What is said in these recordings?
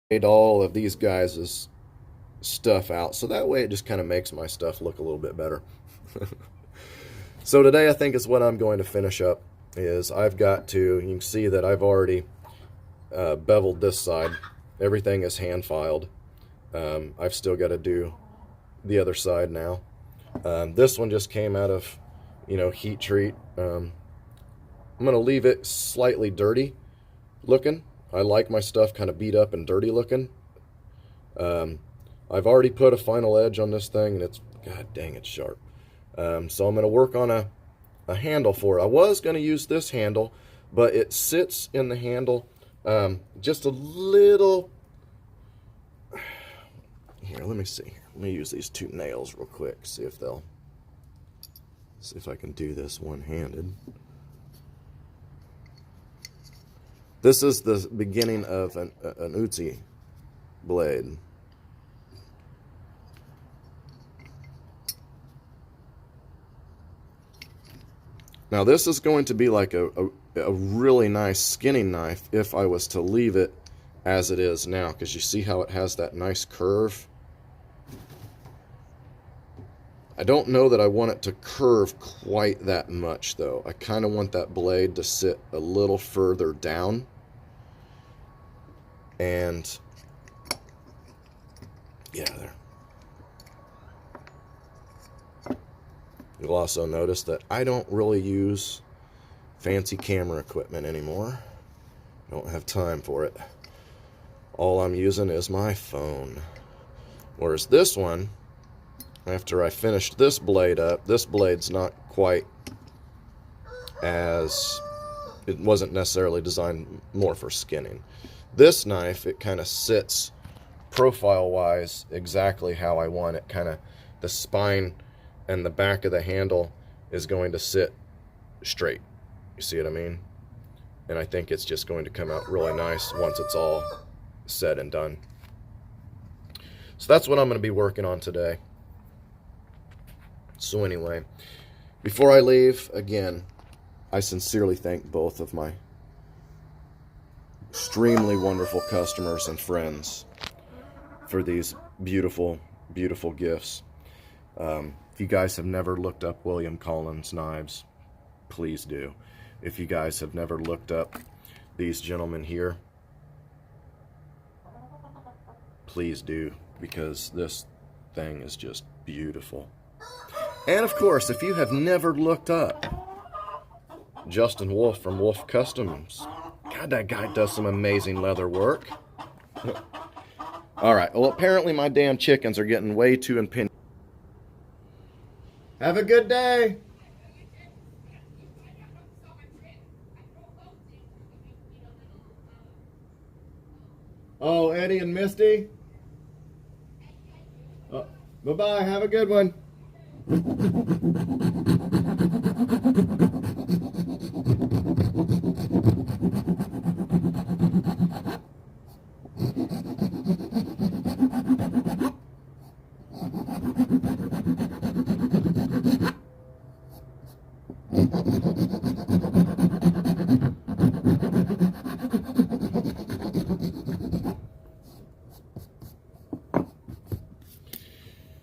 made all of these guys' stuff out, so that way it just kind of makes my stuff look a little bit better. So today I think is what I'm going to finish up is I've got to, you can see that I've already beveled this side. Everything is hand filed. I've still got to do the other side now. This one just came out of, heat treat. I'm going to leave it slightly dirty looking. I like my stuff kind of beat up and dirty looking. I've already put a final edge on this thing, and it's, god dang, it's sharp. So I'm going to work on a handle for it. I was going to use this handle, but it sits in the handle just a little. Here, let me see. Let me use these two nails real quick, see if I can do this one-handed. This is the beginning of an Otzi blade. Now this is going to be like a really nice skinning knife if I was to leave it as it is now, because you see how it has that nice curve. I don't know that I want it to curve quite that much though. I kind of want that blade to sit a little further down. And yeah, there. You'll also notice that I don't really use fancy camera equipment anymore. I don't have time for it. All I'm using is my phone. Whereas this one, after I finished this blade up, this blade's not quite as, it wasn't necessarily designed more for skinning. This knife, it kind of sits profile-wise exactly how I want it. Kind of the spine and the back of the handle is going to sit straight. You see what I mean? And I think it's just going to come out really nice once it's all said and done. So that's what I'm going to be working on today. So anyway, before I leave, again, I sincerely thank both of my extremely wonderful customers and friends for these beautiful, beautiful gifts. If you guys have never looked up William Collins knives, please do. If you guys have never looked up these gentlemen here, please do, because this thing is just beautiful. And of course, if you have never looked up Justin Wolf from Wolf Customs, God, that guy does some amazing leather work. All right, well, apparently my damn chickens are getting way too impatient. Have a good day. Oh, Eddie and Misty. Bye-bye. Have a good one.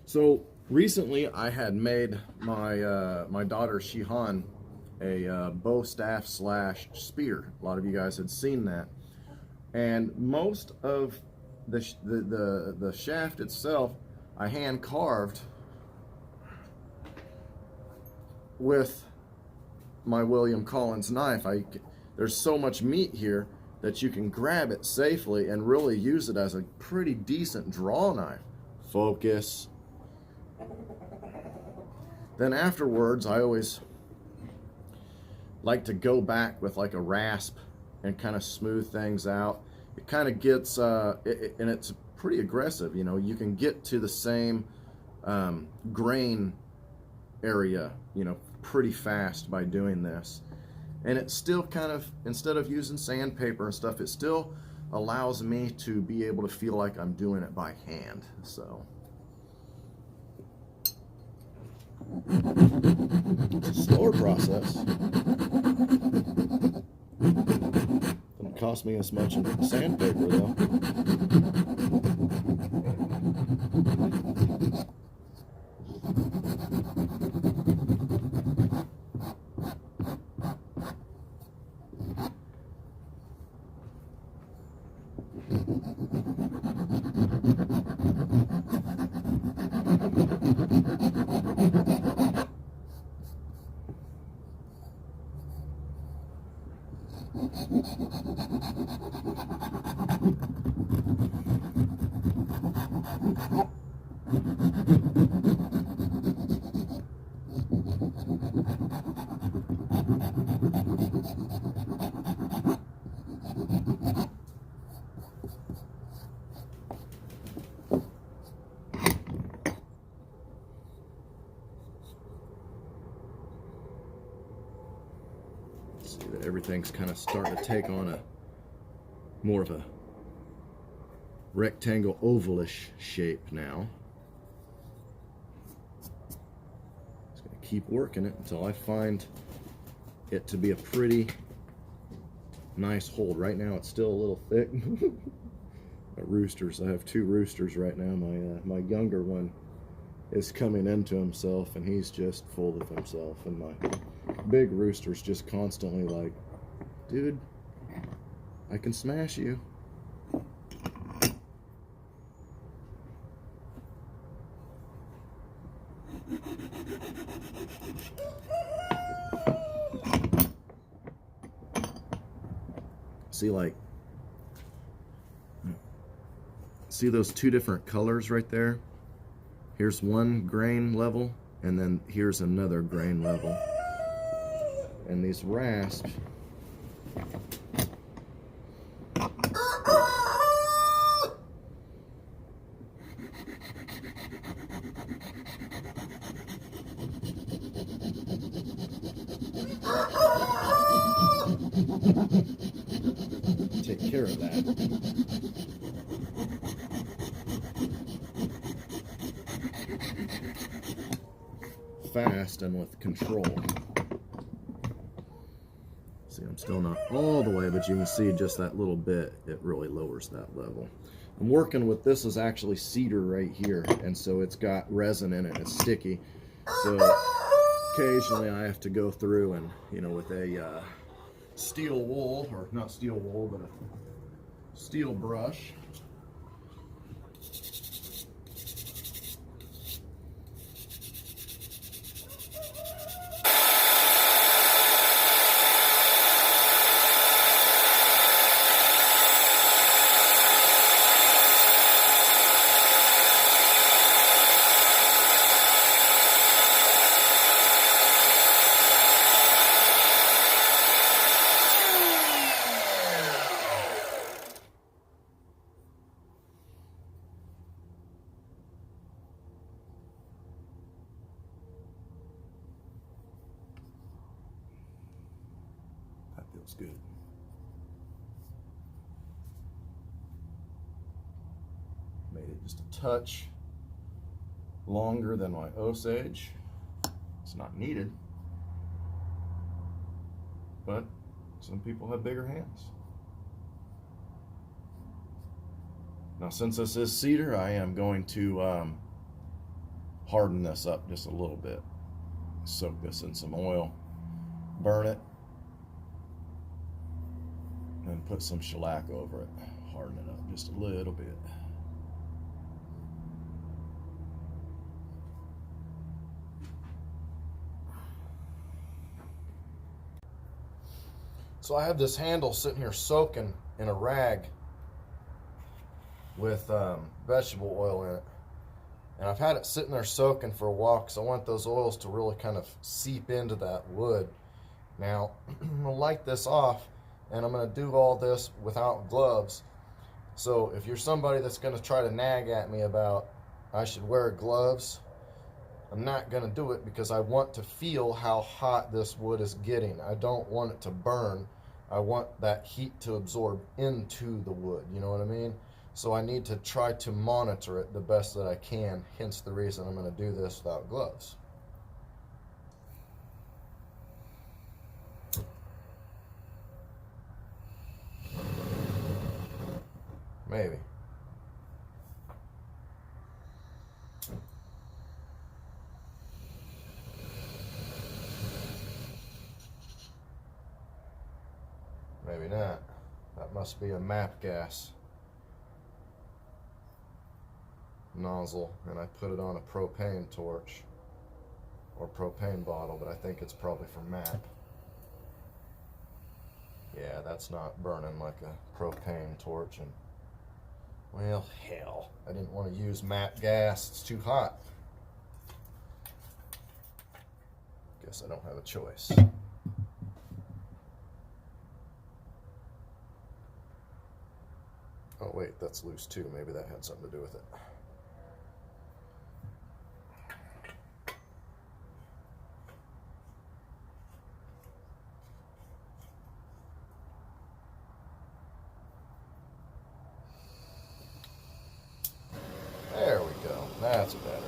So recently I had made my my daughter Shihan a bow staff slash spear. A lot of you guys had seen that, and most of the shaft itself I hand carved with my William Collins knife. There's so much meat here that you can grab it safely and really use it as a pretty decent draw knife. Focus. Then afterwards, I always like to go back with like a rasp and kind of smooth things out. It kind of gets, and it's pretty aggressive, you know. You can get to the same grain area, you know, pretty fast by doing this. And it still kind of, instead of using sandpaper and stuff, it still allows me to be able to feel like I'm doing it by hand. So it's a slower process. Doesn't cost me as much in sandpaper though. See that everything's kind of starting to take on a more of a rectangle ovalish shape now. Just going to keep working it until I find it to be a pretty nice hold. Right now it's still a little thick. Roosters, I have 2 roosters right now. My younger one is coming into himself and he's just full of himself, and my big rooster's just constantly like, dude, I can smash you. See those 2 different colors right there? Here's one grain level, and then here's another grain level. And these rasps, take care of that. Fast and with control. See, I'm still not all the way, but you can see just that little bit, it really lowers that level. I'm working with, this is actually cedar right here, and so it's got resin in it, it's sticky. So occasionally I have to go through and, you know, with a steel wool, or not steel wool, but a steel brush. Feels good. Made it just a touch longer than my Osage. It's not needed, but some people have bigger hands. Now, since this is cedar, I am going to harden this up just a little bit. Soak this in some oil, burn it, and put some shellac over it, harden it up just a little bit. So I have this handle sitting here soaking in a rag with vegetable oil in it. And I've had it sitting there soaking for a while because I want those oils to really kind of seep into that wood. Now, I'm going to light this off, and I'm going to do all this without gloves. So if you're somebody that's going to try to nag at me about I should wear gloves, I'm not going to do it because I want to feel how hot this wood is getting. I don't want it to burn. I want that heat to absorb into the wood, you know what I mean? So I need to try to monitor it the best that I can, hence the reason I'm going to do this without gloves. Maybe. Maybe not. That must be a map gas nozzle, and I put it on a propane torch or propane bottle, but I think it's probably for map. Yeah, that's not burning like a propane torch, and well, hell, I didn't want to use map gas. It's too hot. Guess I don't have a choice. Oh wait, that's loose too. Maybe that had something to do with it. There we go. That's better.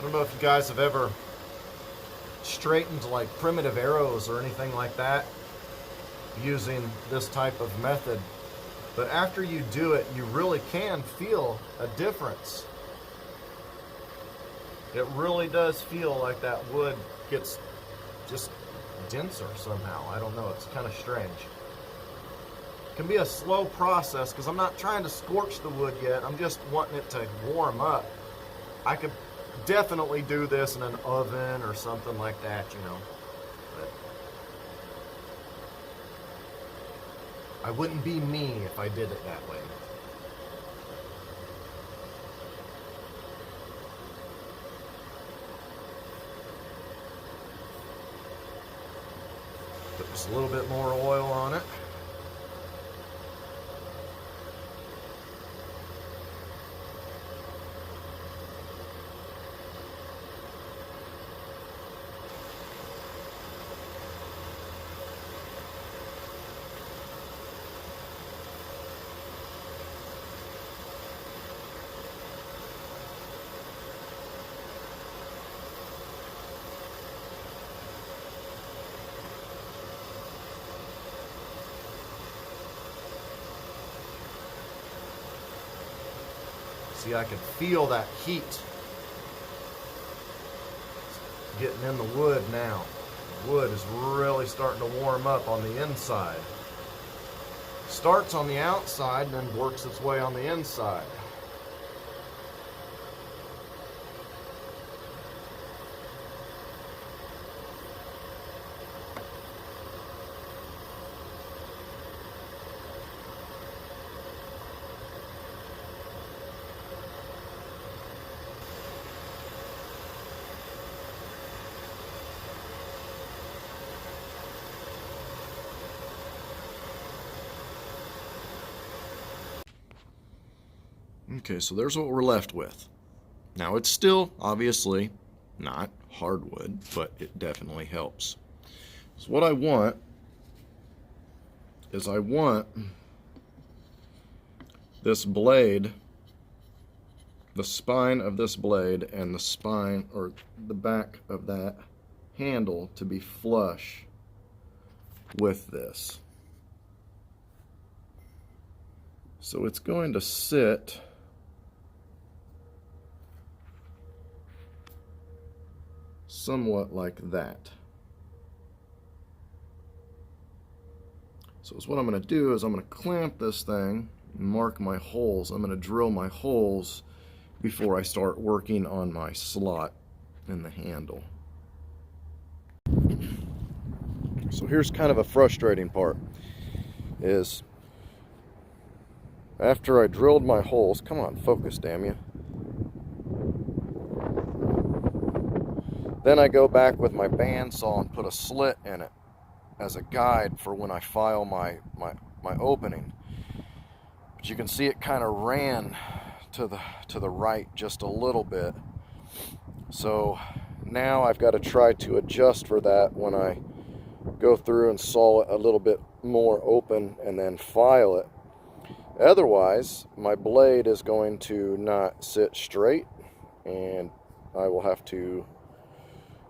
I don't know if you guys have ever straightened like primitive arrows or anything like that using this type of method, but after you do it, you really can feel a difference. It really does feel like that wood gets just denser somehow. I don't know, it's kind of strange. It can be a slow process because I'm not trying to scorch the wood yet. I'm just wanting it to warm up. I could definitely do this in an oven or something like that, you know. But I wouldn't be me if I did it that way. Put just a little bit more oil on it. See, I can feel that heat getting in the wood now. The wood is really starting to warm up on the inside. Starts on the outside and then works its way on the inside. Okay, so there's what we're left with. Now it's still obviously not hardwood, but it definitely helps. So what I want is this blade, the spine of this blade and the spine or the back of that handle to be flush with this. So it's going to sit somewhat like that. So what I'm going to do is I'm going to clamp this thing and mark my holes. I'm going to drill my holes before I start working on my slot in the handle. So here's kind of a frustrating part, is after I drilled my holes, come on, focus, damn you. Then I go back with my bandsaw and put a slit in it as a guide for when I file my opening. But you can see it kind of ran to the right just a little bit. So now I've got to try to adjust for that when I go through and saw it a little bit more open and then file it. Otherwise, my blade is going to not sit straight and I will have to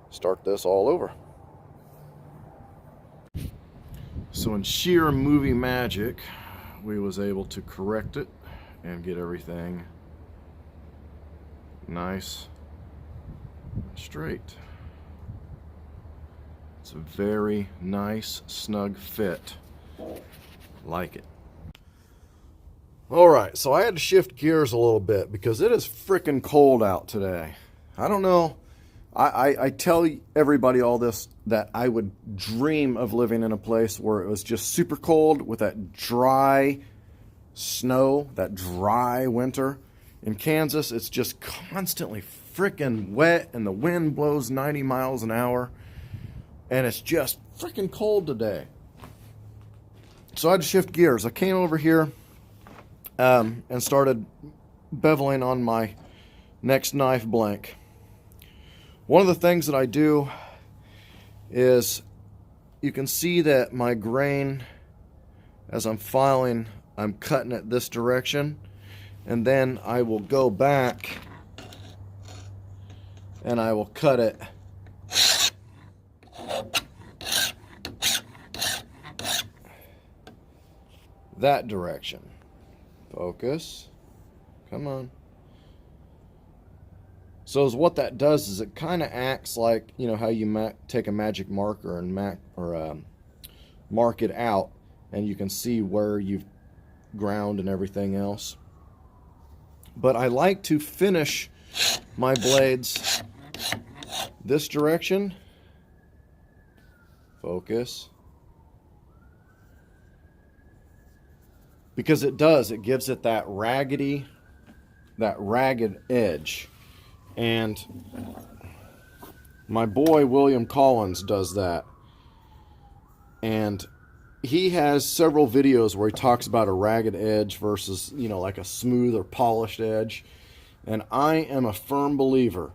start this all over. So in sheer movie magic, we was able to correct it and get everything nice and straight. It's a very nice, snug fit. Like it. Alright, so I had to shift gears a little bit because it is freaking cold out today. I don't know. I tell everybody all this, that I would dream of living in a place where it was just super cold with that dry snow, that dry winter. In Kansas, it's just constantly freaking wet and the wind blows 90 miles an hour. And it's just freaking cold today. So I had to shift gears. I came over here and started beveling on my next knife blank. One of the things that I do is you can see that my grain, as I'm filing, I'm cutting it this direction, and then I will go back and I will cut it that direction. Focus. Come on. So what that does is it kind of acts like, you know, how you take a magic marker and mark it out, and you can see where you've ground and everything else. But I like to finish my blades this direction. Focus. Because it gives it that ragged edge. And my boy William Collins does that. And he has several videos where he talks about a ragged edge versus, you know, like a smooth or polished edge. And I am a firm believer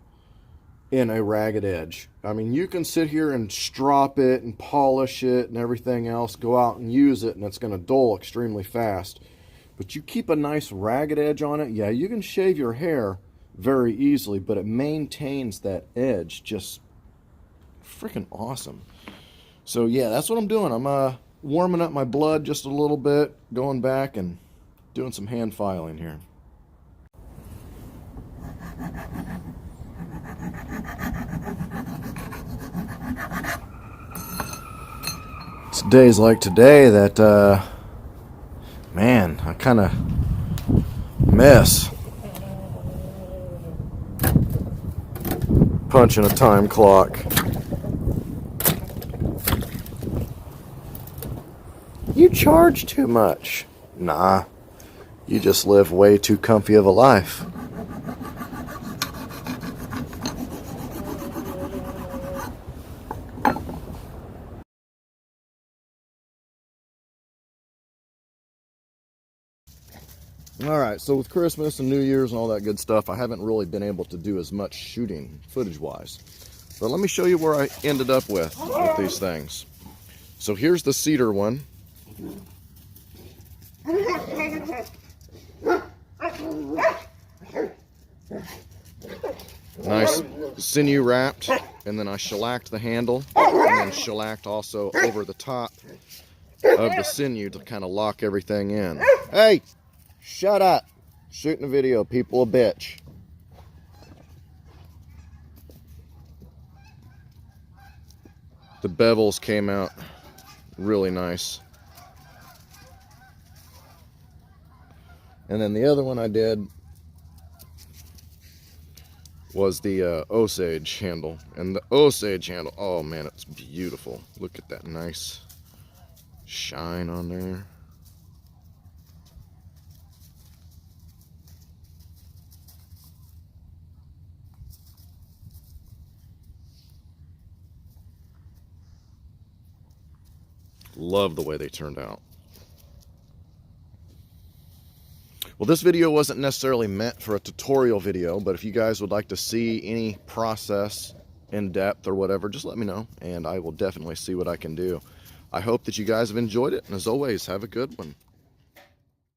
in a ragged edge. I mean, you can sit here and strop it and polish it and everything else, go out and use it, and it's going to dull extremely fast. But you keep a nice ragged edge on it, yeah, you can shave your hair very easily, but it maintains that edge just freaking awesome. So yeah, that's what I'm doing. I'm warming up my blood just a little bit, going back and doing some hand filing here. It's days like today that man, I kind of miss punching a time clock. You charge too much. Nah, you just live way too comfy of a life. All right, so with Christmas and New Year's and all that good stuff, I haven't really been able to do as much shooting footage-wise. But let me show you where I ended up with these things. So here's the cedar one. Nice sinew wrapped, and then I shellacked the handle, and then shellacked also over the top of the sinew to kind of lock everything in. Hey, shut up. Shooting a video, people, a bitch. The bevels came out really nice. And then the other one I did was the Osage handle. And the Osage handle, oh man, it's beautiful. Look at that nice shine on there. Love the way they turned out. Well, this video wasn't necessarily meant for a tutorial video, but if you guys would like to see any process in depth or whatever, just let me know, and I will definitely see what I can do. I hope that you guys have enjoyed it, and as always, have a good one.